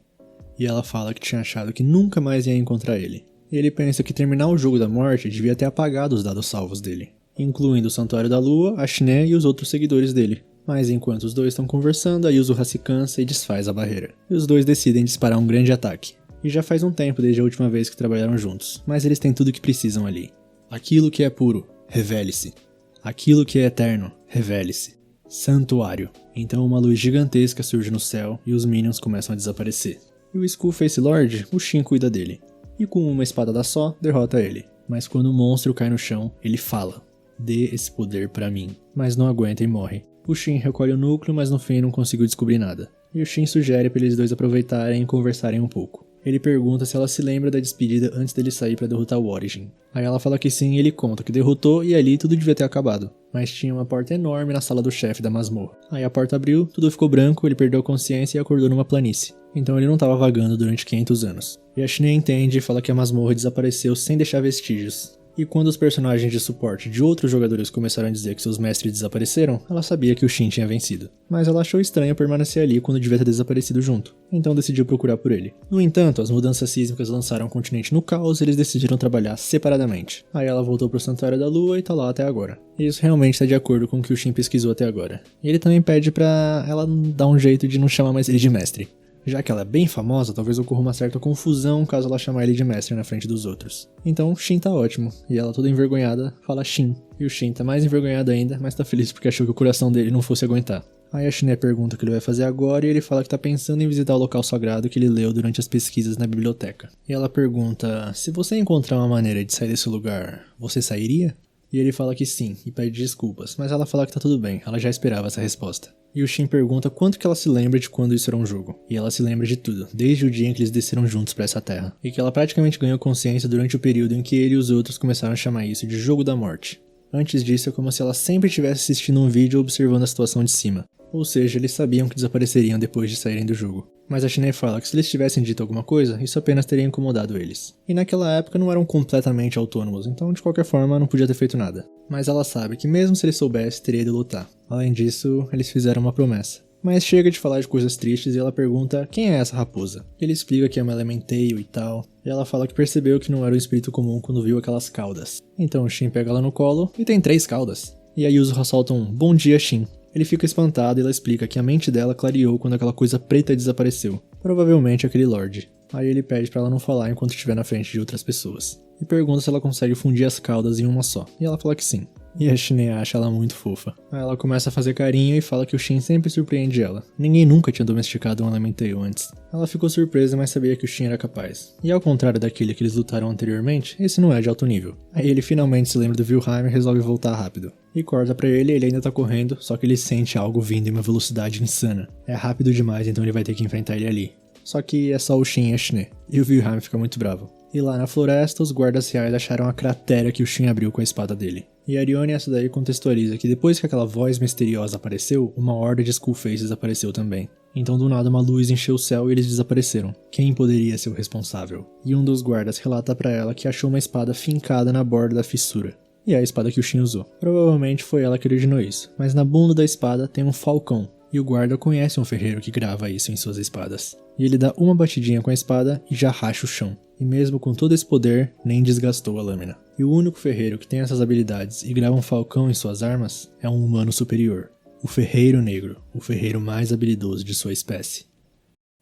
Speaker 3: E ela fala que tinha achado que nunca mais ia encontrar ele. E ele pensa que terminar o jogo da morte devia ter apagado os dados salvos dele, incluindo o Santuário da Lua, a Shine e os outros seguidores dele. Mas enquanto os dois estão conversando, a Yuzuha se cansa e desfaz a barreira. E os dois decidem disparar um grande ataque. E já faz um tempo desde a última vez que trabalharam juntos, mas eles têm tudo o que precisam ali. Aquilo que é puro, revele-se. Aquilo que é eterno, revele-se. Santuário. Então uma luz gigantesca surge no céu e os minions começam a desaparecer. E o Skullface Lord, o Shin cuida dele. E com uma espada da só, derrota ele. Mas quando o monstro cai no chão, ele fala, dê esse poder pra mim. Mas não aguenta e morre. O Shin recolhe o núcleo, mas no fim não conseguiu descobrir nada. E o Shin sugere pra eles dois aproveitarem e conversarem um pouco. Ele pergunta se ela se lembra da despedida antes dele sair pra derrotar o Origin. Aí ela fala que sim e ele conta que derrotou e ali tudo devia ter acabado. Mas tinha uma porta enorme na sala do chefe da masmorra. Aí a porta abriu, tudo ficou branco, ele perdeu a consciência e acordou numa planície. Então ele não estava vagando durante 500 anos. E a Shine entende e fala que a masmorra desapareceu sem deixar vestígios. E quando os personagens de suporte de outros jogadores começaram a dizer que seus mestres desapareceram, ela sabia que o Shin tinha vencido. Mas ela achou estranho permanecer ali quando devia ter desaparecido junto, então decidiu procurar por ele. No entanto, as mudanças sísmicas lançaram o continente no caos e eles decidiram trabalhar separadamente. Aí ela voltou pro Santuário da Lua e tá lá até agora. E isso realmente está de acordo com o que o Shin pesquisou até agora. E ele também pede pra ela dar um jeito de não chamar mais ele de mestre. Já que ela é bem famosa, talvez ocorra uma certa confusão caso ela chamar ele de mestre na frente dos outros. Então, Shin tá ótimo, e ela toda envergonhada fala Shin. E o Shin tá mais envergonhado ainda, mas tá feliz porque achou que o coração dele não fosse aguentar. Aí a Shine pergunta o que ele vai fazer agora e ele fala que tá pensando em visitar o local sagrado que ele leu durante as pesquisas na biblioteca. E ela pergunta, se você encontrar uma maneira de sair desse lugar, você sairia? E ele fala que sim, e pede desculpas, mas ela fala que tá tudo bem, ela já esperava essa resposta. E o Shin pergunta quanto que ela se lembra de quando isso era um jogo. E ela se lembra de tudo, desde o dia em que eles desceram juntos pra essa terra. E que ela praticamente ganhou consciência durante o período em que ele e os outros começaram a chamar isso de Jogo da Morte. Antes disso é como se ela sempre estivesse assistindo um vídeo observando a situação de cima. Ou seja, eles sabiam que desapareceriam depois de saírem do jogo. Mas a Shine fala que se eles tivessem dito alguma coisa, isso apenas teria incomodado eles. E naquela época não eram completamente autônomos, então de qualquer forma não podia ter feito nada. Mas ela sabe que mesmo se ele soubesse, teria ido lutar. Além disso, eles fizeram uma promessa. Mas chega de falar de coisas tristes e ela pergunta quem é essa raposa. Ele explica que é uma Elementeio e tal, e ela fala que percebeu que não era um espírito comum quando viu aquelas caudas. Então o Shin pega ela no colo e tem 3 caudas. E a Yuzuha solta um bom dia, Shin. Ele fica espantado e ela explica que a mente dela clareou quando aquela coisa preta desapareceu. Provavelmente aquele Lorde. Aí ele pede pra ela não falar enquanto estiver na frente de outras pessoas. E pergunta se ela consegue fundir as caudas em uma só. E ela fala que sim. E a Shine acha ela muito fofa. Aí ela começa a fazer carinho e fala que o Shin sempre surpreende ela. Ninguém nunca tinha domesticado um Elementeio antes. Ela ficou surpresa, mas sabia que o Shin era capaz. E ao contrário daquele que eles lutaram anteriormente, esse não é de alto nível. Aí ele finalmente se lembra do Wilhelm e resolve voltar rápido. E corta pra ele ainda tá correndo, só que ele sente algo vindo em uma velocidade insana. É rápido demais, então ele vai ter que enfrentar ele ali. Só que é só o Shin e a Shine. E o Wilhelm fica muito bravo. E lá na floresta, os guardas reais acharam a cratera que o Shin abriu com a espada dele. E a Arione essa daí contextualiza que depois que aquela voz misteriosa apareceu, uma horda de Skullfaces apareceu também. Então do nada uma luz encheu o céu e eles desapareceram. Quem poderia ser o responsável? E um dos guardas relata pra ela que achou uma espada fincada na borda da fissura. E é a espada que o Shin usou. Provavelmente foi ela que originou isso, mas na bunda da espada tem um falcão. E o guarda conhece um ferreiro que grava isso em suas espadas. E ele dá uma batidinha com a espada e já racha o chão. E mesmo com todo esse poder, nem desgastou a lâmina. E o único ferreiro que tem essas habilidades e grava um falcão em suas armas é um humano superior. O Ferreiro Negro, o ferreiro mais habilidoso de sua espécie.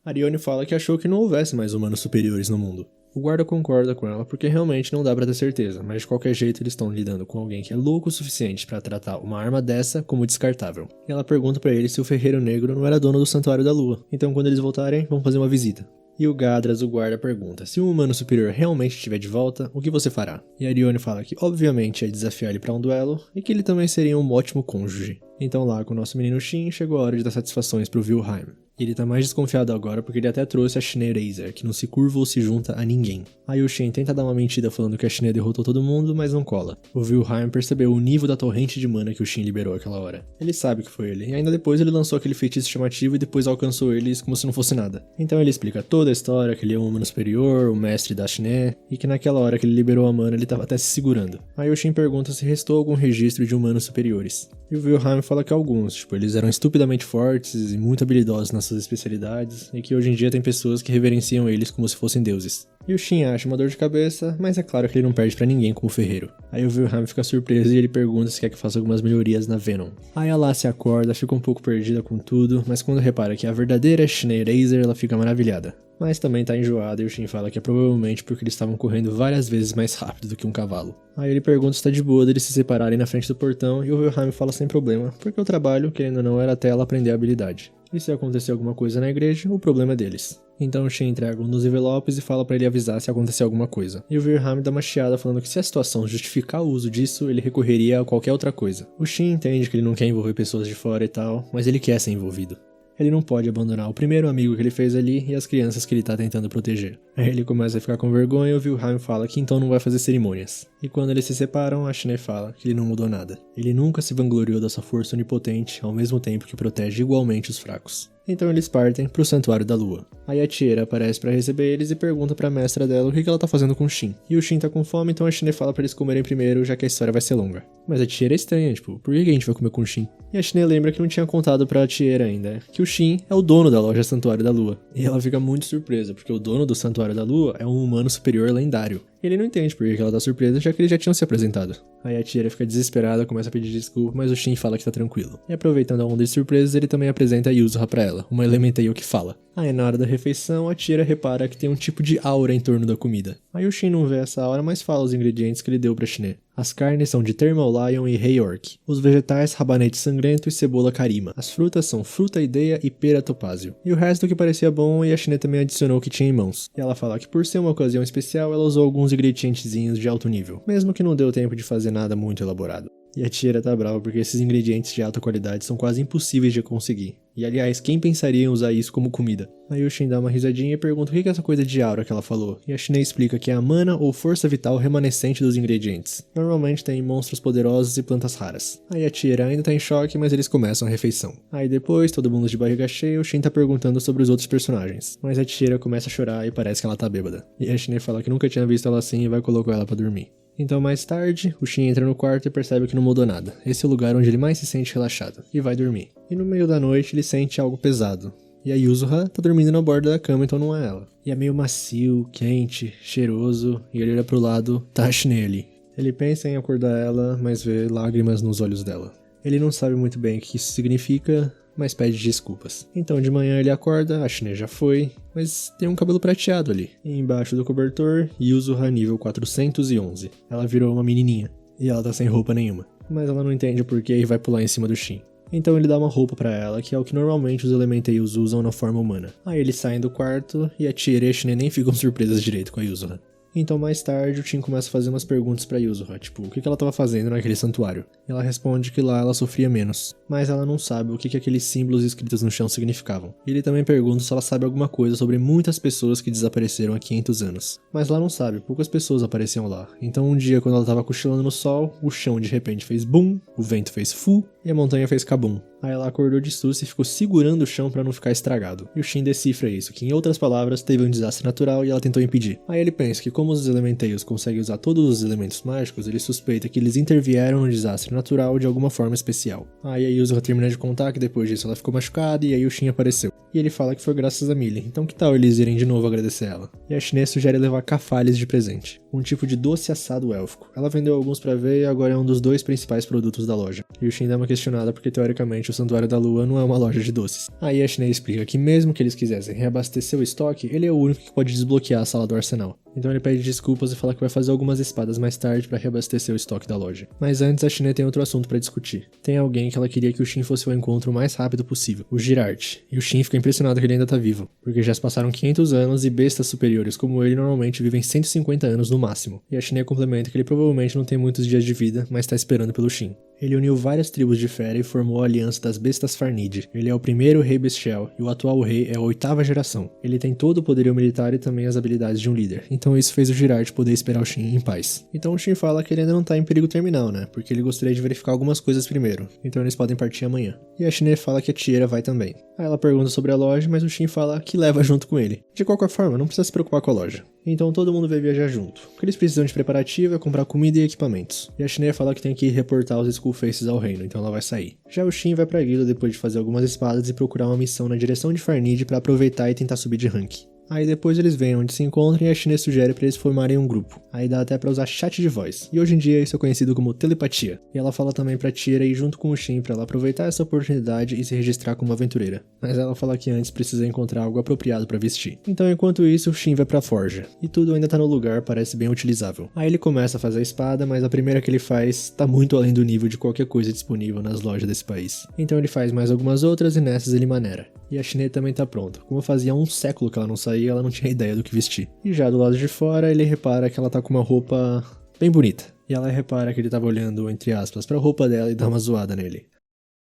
Speaker 3: Arione fala que achou que não houvesse mais humanos superiores no mundo. O guarda concorda com ela porque realmente não dá pra ter certeza, mas de qualquer jeito eles estão lidando com alguém que é louco o suficiente pra tratar uma arma dessa como descartável. E ela pergunta pra ele se o Ferreiro Negro não era dono do Santuário da Lua, então quando eles voltarem, vão fazer uma visita. E o Gadras, o guarda, pergunta, se um humano superior realmente estiver de volta, o que você fará? E a Arione fala que obviamente é desafiar ele pra um duelo, e que ele também seria um ótimo cônjuge. Então lá com o nosso menino Shin, chegou a hora de dar satisfações pro Wilhelm. E ele tá mais desconfiado agora porque ele até trouxe a Shine Eraser, que não se curva ou se junta a ninguém. Aí o Shin tenta dar uma mentira falando que a Shine derrotou todo mundo, mas não cola. O Wilhelm percebeu o nível da torrente de mana que o Shin liberou aquela hora. Ele sabe que foi ele, e ainda depois ele lançou aquele feitiço chamativo e depois alcançou eles como se não fosse nada. Então ele explica toda a história, que ele é um humano superior, o mestre da Shine, e que naquela hora que ele liberou a mana ele tava até se segurando. Aí o Shin pergunta se restou algum registro de humanos superiores. E o Wilhelm fala que alguns, tipo, eles eram estupidamente fortes e muito habilidosos nas suas especialidades, e que hoje em dia tem pessoas que reverenciam eles como se fossem deuses. E o Shin acha uma dor de cabeça, mas é claro que ele não perde pra ninguém como ferreiro. Aí o Wilhelm fica surpreso e ele pergunta se quer que faça algumas melhorias na Venom. Aí a Lassie acorda, fica um pouco perdida com tudo, mas quando repara que a verdadeira Shine Eraser, ela fica maravilhada. Mas também tá enjoada e o Shin fala que é provavelmente porque eles estavam correndo várias vezes mais rápido do que um cavalo. Aí ele pergunta se tá de boa deles se separarem na frente do portão e o Wilhelm fala sem problema, porque o trabalho, querendo ou não, era até ela aprender a habilidade. E se acontecer alguma coisa na igreja, o problema é deles. Então o Shin entrega um dos envelopes e fala pra ele avisar se acontecer alguma coisa. E o Wilhelm dá uma chiada falando que se a situação justificar o uso disso, ele recorreria a qualquer outra coisa. O Shin entende que ele não quer envolver pessoas de fora e tal, mas ele quer ser envolvido. Ele não pode abandonar o primeiro amigo que ele fez ali e as crianças que ele tá tentando proteger. Aí ele começa a ficar com vergonha e o Wilhelm fala que então não vai fazer cerimônias. E quando eles se separam, a Shine fala que ele não mudou nada. Ele nunca se vangloriou dessa força onipotente, ao mesmo tempo que protege igualmente os fracos. Então eles partem pro Santuário da Lua. Aí a Tiera aparece pra receber eles e pergunta pra mestra dela o que ela tá fazendo com o Shin. E o Shin tá com fome, então a Shine fala pra eles comerem primeiro, já que a história vai ser longa. Mas a Tiera é estranha, tipo, por que a gente vai comer com o Shin? E a Shine lembra que não tinha contado pra Tiera ainda, que o Shin é o dono da loja Santuário da Lua. E ela fica muito surpresa, porque o dono do Santuário da Lua é um humano superior lendário. Ele não entende por que ela tá surpresa, já que eles já tinham se apresentado. Aí a Tiera fica desesperada, começa a pedir desculpa, mas o Shin fala que tá tranquilo. E aproveitando a onda de surpresas, ele também apresenta a Yuzuha pra ela, uma Elemental que fala. Aí na hora da refeição, a Tiera repara que tem um tipo de aura em torno da comida. Aí o Shin não vê essa aura, mas fala os ingredientes que ele deu pra Shine. As carnes são de Thermal Lion e Rei Orc. Os vegetais, rabanete sangrento e cebola karima. As frutas são fruta ideia e pera topázio. E o resto que parecia bom, e a Shine também adicionou o que tinha em mãos. E ela fala que por ser uma ocasião especial, ela usou alguns ingredientezinhos de alto nível, mesmo que não deu tempo de fazer nada muito elaborado. E a Tiera tá brava porque esses ingredientes de alta qualidade são quase impossíveis de conseguir. E aliás, quem pensaria em usar isso como comida? Aí o Shin dá uma risadinha e pergunta o que é essa coisa de aura que ela falou. E a Shine explica que é a mana ou força vital remanescente dos ingredientes. Normalmente tem monstros poderosos e plantas raras. Aí a Tiera ainda tá em choque, mas eles começam a refeição. Aí depois, todo mundo de barriga cheia, o Shin tá perguntando sobre os outros personagens. Mas a Tiera começa a chorar e parece que ela tá bêbada. E a Shine fala que nunca tinha visto ela assim e vai colocar ela pra dormir. Então mais tarde, o Shin entra no quarto e percebe que não mudou nada. Esse é o lugar onde ele mais se sente relaxado. E vai dormir. E no meio da noite ele sente algo pesado. E a Yuzuha tá dormindo na borda da cama, então não é ela. E é meio macio, quente, cheiroso, e ele olha pro lado, tá a Shine ali. Ele pensa em acordar ela, mas vê lágrimas nos olhos dela. Ele não sabe muito bem o que isso significa, mas pede desculpas. Então de manhã ele acorda, a Shine já foi, mas tem um cabelo prateado ali. E embaixo do cobertor, Yuzuha nível 411. Ela virou uma menininha, e ela tá sem roupa nenhuma. Mas ela não entende o porquê e vai pular em cima do Shin. Então ele dá uma roupa pra ela, que é o que normalmente os Elementals usam na forma humana. Aí eles saem do quarto, e a Tiera e a Shine nem ficam surpresas direito com a Yuzuha. Então mais tarde o Shin começa a fazer umas perguntas pra Yuzuha, tipo, o que ela tava fazendo naquele santuário? E ela responde que lá ela sofria menos, mas ela não sabe o que aqueles símbolos escritos no chão significavam. E ele também pergunta se ela sabe alguma coisa sobre muitas pessoas que desapareceram há 500 anos. Mas ela não sabe, poucas pessoas apareciam lá. Então um dia quando ela tava cochilando no sol, o chão de repente fez bum, o vento fez fu e a montanha fez kabum. Aí ela acordou de susto e ficou segurando o chão pra não ficar estragado. E o Shin decifra isso, que em outras palavras, teve um desastre natural e ela tentou impedir. Aí ele pensa que como os Elementals conseguem usar todos os elementos mágicos, ele suspeita que eles intervieram no desastre natural de alguma forma especial. Aí a Yuzuha termina de contar que depois disso ela ficou machucada e aí o Shin apareceu. E ele fala que foi graças a Millie, então que tal eles irem de novo agradecer ela? E a Shine sugere levar cafales de presente, um tipo de doce assado élfico. Ela vendeu alguns pra ver e agora é um dos 2 principais produtos da loja. E o Shin dá uma questionada porque teoricamente o Santuário da Lua não é uma loja de doces. Aí a Shine explica que mesmo que eles quisessem reabastecer o estoque, ele é o único que pode desbloquear a sala do arsenal. Então ele pede desculpas e fala que vai fazer algumas espadas mais tarde pra reabastecer o estoque da loja. Mas antes a Shine tem outro assunto pra discutir. Tem alguém que ela queria que o Shin fosse ao encontro o mais rápido possível, o Girard. E o Shin fica impressionado que ele ainda tá vivo, porque já se passaram 500 anos e bestas superiores como ele normalmente vivem 150 anos no máximo. E a Shine complementa que ele provavelmente não tem muitos dias de vida, mas tá esperando pelo Shin. Ele uniu várias tribos de fera e formou a Aliança das Bestas Farnid. Ele é o primeiro rei bestial, e o atual rei é a 8ª geração. Ele tem todo o poderio militar e também as habilidades de um líder, então isso fez o Girard poder esperar o Shin em paz. Então o Shin fala que ele ainda não tá em perigo terminal, né, porque ele gostaria de verificar algumas coisas primeiro, então eles podem partir amanhã. E a Shine fala que a Tiera vai também. Aí ela pergunta sobre a loja, mas o Shin fala que leva junto com ele. De qualquer forma, não precisa se preocupar com a loja. Então todo mundo vai viajar junto. O que eles precisam de preparativo é comprar comida e equipamentos. E a Shine fala que tem que ir reportar os Skullfaces ao reino, então ela vai sair. Já o Shin vai pra guilda depois de fazer algumas espadas e procurar uma missão na direção de Farnid pra aproveitar e tentar subir de rank. Aí depois eles veem onde se encontram e a Shine sugere pra eles formarem um grupo. Aí dá até pra usar chat de voz. E hoje em dia isso é conhecido como telepatia. E ela fala também pra Tiera ir junto com o Shin pra ela aproveitar essa oportunidade e se registrar como aventureira. Mas ela fala que antes precisa encontrar algo apropriado pra vestir. Então enquanto isso, o Shin vai pra forja. E tudo ainda tá no lugar, parece bem utilizável. Aí ele começa a fazer a espada, mas a primeira que ele faz tá muito além do nível de qualquer coisa disponível nas lojas desse país. Então ele faz mais algumas outras e nessas ele maneira. E a Shine também tá pronta. Como fazia um século que ela não saía, ela não tinha ideia do que vestir. E já do lado de fora, ele repara que ela tá com uma roupa bem bonita. E ela repara que ele tava olhando, entre aspas, pra roupa dela e dá uma zoada nele.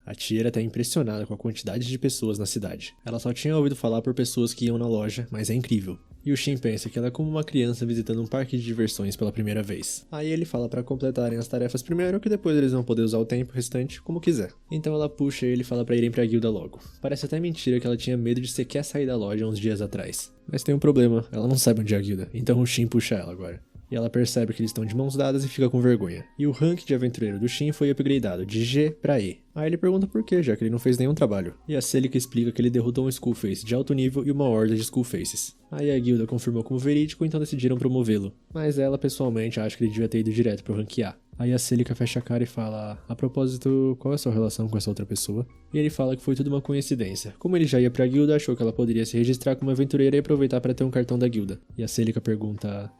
Speaker 3: A Tiera tá impressionada com a quantidade de pessoas na cidade. Ela só tinha ouvido falar por pessoas que iam na loja, mas é incrível. E o Shin pensa que ela é como uma criança visitando um parque de diversões pela primeira vez. Aí ele fala pra completarem as tarefas primeiro, que depois eles vão poder usar o tempo restante como quiser. Então ela puxa ele e fala pra irem pra guilda logo. Parece até mentira que ela tinha medo de sequer sair da loja uns dias atrás. Mas tem um problema, ela não sabe onde é a guilda, então o Shin puxa ela agora. E ela percebe que eles estão de mãos dadas e fica com vergonha. E o rank de aventureiro do Shin foi upgradeado de G pra E. Aí ele pergunta por quê, já que ele não fez nenhum trabalho. E a Celica explica que ele derrotou um Skullface de alto nível e uma horda de Skullfaces. Aí a guilda confirmou como verídico, então decidiram promovê-lo. Mas ela, pessoalmente, acha que ele devia ter ido direto pro rank A. Aí a Celica fecha a cara e fala: a propósito, qual é a sua relação com essa outra pessoa? E ele fala que foi tudo uma coincidência. Como ele já ia pra guilda, achou que ela poderia se registrar como aventureira e aproveitar para ter um cartão da guilda. E a Celica pergunta: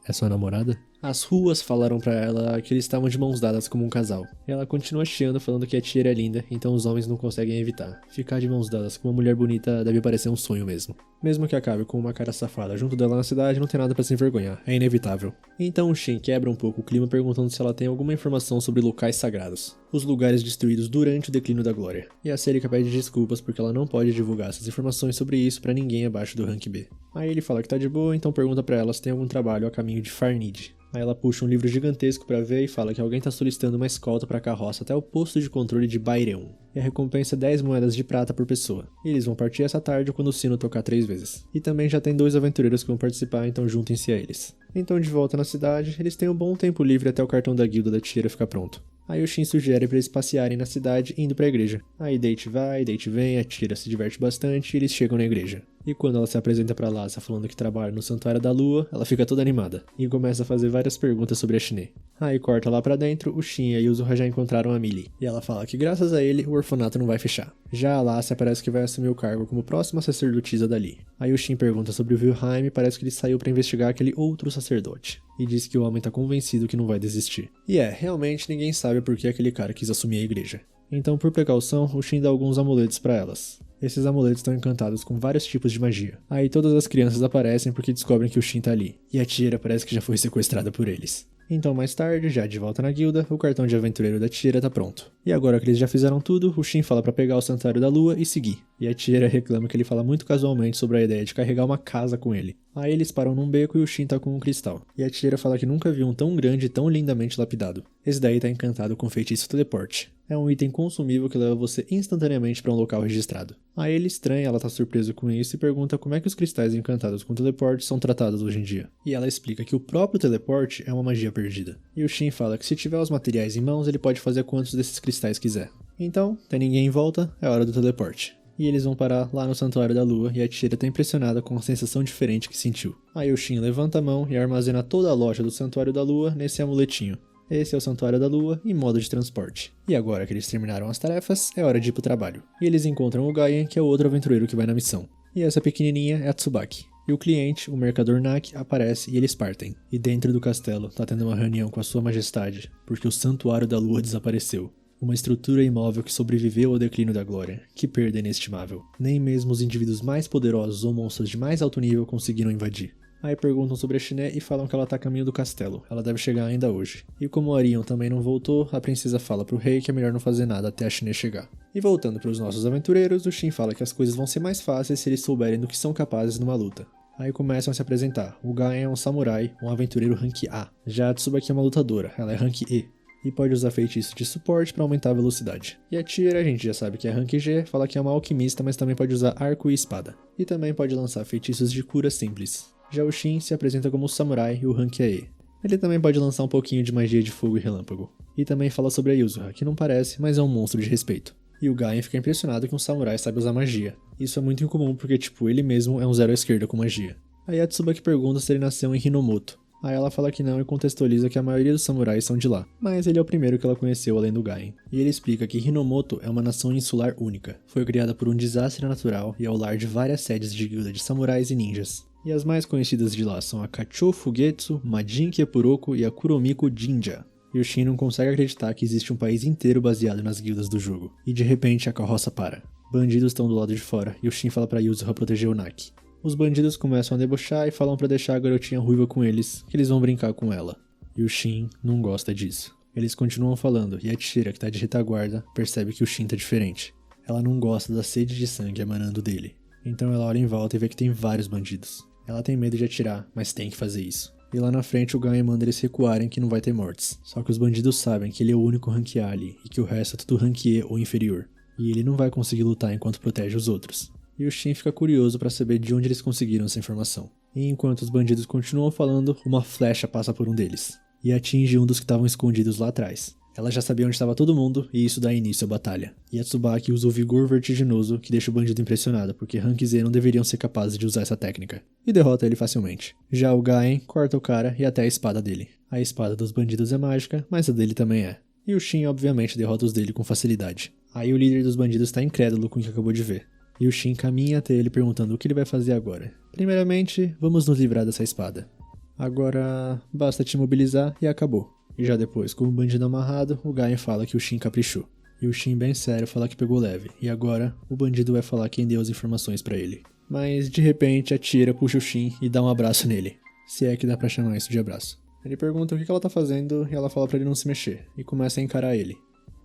Speaker 3: é sua namorada? As ruas falaram pra ela que eles estavam de mãos dadas como um casal. E ela continua chiando falando que a Tiera é linda, então os homens não conseguem evitar. Ficar de mãos dadas com uma mulher bonita deve parecer um sonho mesmo. Mesmo que acabe com uma cara safada junto dela na cidade, não tem nada pra se envergonhar, é inevitável. Então o Shin quebra um pouco o clima perguntando se ela tem alguma informação sobre locais sagrados. Os lugares destruídos durante o declínio da glória. E a Celica pede desculpas porque ela não pode divulgar essas informações sobre isso pra ninguém abaixo do rank B. Aí ele fala que tá de boa, então pergunta pra ela se tem algum trabalho a caminho de Farnid. Aí ela puxa um livro gigantesco pra ver e fala que alguém tá solicitando uma escolta pra carroça até o posto de controle de Baireum. E a recompensa é 10 moedas de prata por pessoa. E eles vão partir essa tarde quando o sino tocar 3 vezes. E também já tem 2 aventureiros que vão participar, então juntem-se a eles. Então de volta na cidade, eles têm um bom tempo livre até o cartão da guilda da Tiera ficar pronto. Aí o Shin sugere pra eles passearem na cidade indo pra igreja. Aí Date vai, Date vem, a Tiera se diverte bastante e eles chegam na igreja. E quando ela se apresenta pra Lhasa falando que trabalha no Santuário da Lua, ela fica toda animada e começa a fazer várias perguntas sobre a Shine. Aí corta lá pra dentro, o Shin e a Yuzuha já encontraram a Millie, e ela fala que graças a ele o orfanato não vai fechar. Já a Lhasa parece que vai assumir o cargo como próxima sacerdotisa dali. Aí o Shin pergunta sobre o Wilhelm e parece que ele saiu pra investigar aquele outro sacerdote. E diz que o homem tá convencido que não vai desistir. E realmente ninguém sabe por que aquele cara quis assumir a igreja. Então, por precaução, o Shin dá alguns amuletos pra elas. Esses amuletos estão encantados com vários tipos de magia. Aí todas as crianças aparecem porque descobrem que o Shin tá ali. E a Tiera parece que já foi sequestrada por eles. Então mais tarde, já de volta na guilda, o cartão de aventureiro da Tiera tá pronto. E agora que eles já fizeram tudo, o Shin fala pra pegar o Santuário da Lua e seguir. E a Tiera reclama que ele fala muito casualmente sobre a ideia de carregar uma casa com ele. Aí eles param num beco e o Shin tá com um cristal. E a Tiera fala que nunca viu um tão grande e tão lindamente lapidado. Esse daí tá encantado com o feitiço teleporte. É um item consumível que leva você instantaneamente pra um local registrado. Aí ele estranha, ela tá surpresa com isso e pergunta como é que os cristais encantados com teleporte são tratados hoje em dia. E ela explica que o próprio teleporte é uma magia perdida. E o Shin fala que se tiver os materiais em mãos, ele pode fazer quantos desses cristais quiser. Então, tem ninguém em volta, é hora do teleporte. E eles vão parar lá no Santuário da Lua e a Tiera tá impressionada com a sensação diferente que sentiu. Aí o Shin levanta a mão e armazena toda a loja do Santuário da Lua nesse amuletinho. Esse é o Santuário da Lua em modo de transporte. E agora que eles terminaram as tarefas, é hora de ir pro trabalho. E eles encontram o Gaien, que é o outro aventureiro que vai na missão. E essa pequenininha é a Tsubaki. E o cliente, o mercador Nak, aparece e eles partem. E dentro do castelo tá tendo uma reunião com a sua majestade, porque o Santuário da Lua desapareceu. Uma estrutura imóvel que sobreviveu ao declínio da glória. Que perda inestimável. Nem mesmo os indivíduos mais poderosos ou monstros de mais alto nível conseguiram invadir. Aí perguntam sobre a Shiné e falam que ela tá a caminho do castelo, ela deve chegar ainda hoje. E como o Arion também não voltou, a princesa fala pro rei que é melhor não fazer nada até a Shiné chegar. E voltando pros nossos aventureiros, o Shin fala que as coisas vão ser mais fáceis se eles souberem do que são capazes numa luta. Aí começam a se apresentar, o Gaen é um samurai, um aventureiro rank A. Já a Tsubaki é uma lutadora, ela é rank E. E pode usar feitiço de suporte para aumentar a velocidade. E a Tira, a gente já sabe que é rank G, fala que é uma alquimista, mas também pode usar arco e espada. E também pode lançar feitiços de cura simples. Já o Shin se apresenta como samurai e o rank é E. Ele também pode lançar um pouquinho de magia de fogo e relâmpago. E também fala sobre a Yuzuha, que não parece, mas é um monstro de respeito. E o Gaen fica impressionado que um samurai sabe usar magia. Isso é muito incomum porque, ele mesmo é um zero à esquerda com magia. Aí a Tsubaki pergunta se ele nasceu em Hinomoto. Aí ela fala que não e contextualiza que a maioria dos samurais são de lá, mas ele é o primeiro que ela conheceu além do Gaen. E ele explica que Hinomoto é uma nação insular única. Foi criada por um desastre natural e é o lar de várias sedes de guilda de samurais e ninjas. E as mais conhecidas de lá são a Kachou Fugetsu, Majin Kepuroko e a Kuromiko Jinja. E o Shin não consegue acreditar que existe um país inteiro baseado nas guildas do jogo. E de repente a carroça para. Bandidos estão do lado de fora e o Shin fala pra Yuzuha proteger o Nak. Os bandidos começam a debochar e falam pra deixar a garotinha ruiva com eles, que eles vão brincar com ela. E o Shin não gosta disso. Eles continuam falando e a Tira, que tá de retaguarda, percebe que o Shin tá diferente. Ela não gosta da sede de sangue emanando dele. Então ela olha em volta e vê que tem vários bandidos. Ela tem medo de atirar, mas tem que fazer isso. E lá na frente o Gaen manda eles recuarem que não vai ter mortes. Só que os bandidos sabem que ele é o único rank A ali e que o resto é tudo rank E ou inferior. E ele não vai conseguir lutar enquanto protege os outros. E o Shin fica curioso para saber de onde eles conseguiram essa informação. E enquanto os bandidos continuam falando, uma flecha passa por um deles. E atinge um dos que estavam escondidos lá atrás. Ela já sabia onde estava todo mundo, e isso dá início à batalha. E a Tsubaki usa o vigor vertiginoso, que deixa o bandido impressionado, porque rank Z não deveriam ser capazes de usar essa técnica. E derrota ele facilmente. Já o Gaen corta o cara e até a espada dele. A espada dos bandidos é mágica, mas a dele também é. E o Shin obviamente derrota os dele com facilidade. Aí o líder dos bandidos está incrédulo com o que acabou de ver. E o Shin caminha até ele perguntando o que ele vai fazer agora. Primeiramente, vamos nos livrar dessa espada. Agora, basta te imobilizar e acabou. E já depois, com o bandido amarrado, o Gaen fala que o Shin caprichou. E o Shin bem sério fala que pegou leve. E agora, o bandido vai falar quem deu as informações pra ele. Mas, de repente, a Tira puxa o Shin e dá um abraço nele. Se é que dá pra chamar isso de abraço. Ele pergunta o que ela tá fazendo e ela fala pra ele não se mexer. E começa a encarar ele.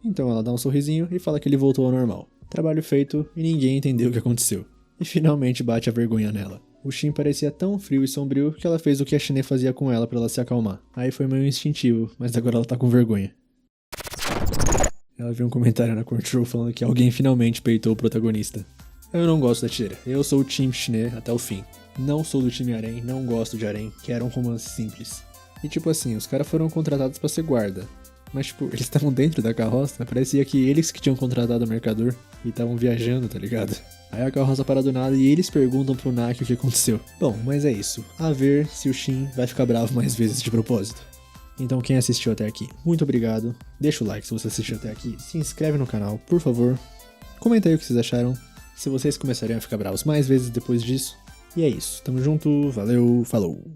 Speaker 3: Então ela dá um sorrisinho e fala que ele voltou ao normal. Trabalho feito e ninguém entendeu o que aconteceu. E finalmente bate a vergonha nela. O Shin parecia tão frio e sombrio que ela fez o que a Shiné fazia com ela pra ela se acalmar. Aí foi meio instintivo, mas agora ela tá com vergonha. Ela viu um comentário na Crunchyroll falando que alguém finalmente peitou o protagonista. Eu não gosto da Tira, eu sou o time Shiné até o fim. Não sou do time Arém, não gosto de Arém, quero um romance simples. E tipo assim, os caras foram contratados pra ser guarda. Mas tipo, eles estavam dentro da carroça, parecia que eles que tinham contratado o mercador e estavam viajando, tá ligado? Aí a carroça para do nada e eles perguntam pro Nak o que aconteceu. Bom, mas é isso. A ver se o Shin vai ficar bravo mais vezes de propósito. Então quem assistiu até aqui, muito obrigado. Deixa o like se você assistiu até aqui. Se inscreve no canal, por favor. Comenta aí o que vocês acharam. Se vocês começariam a ficar bravos mais vezes depois disso. E é isso. Tamo junto. Valeu. Falou.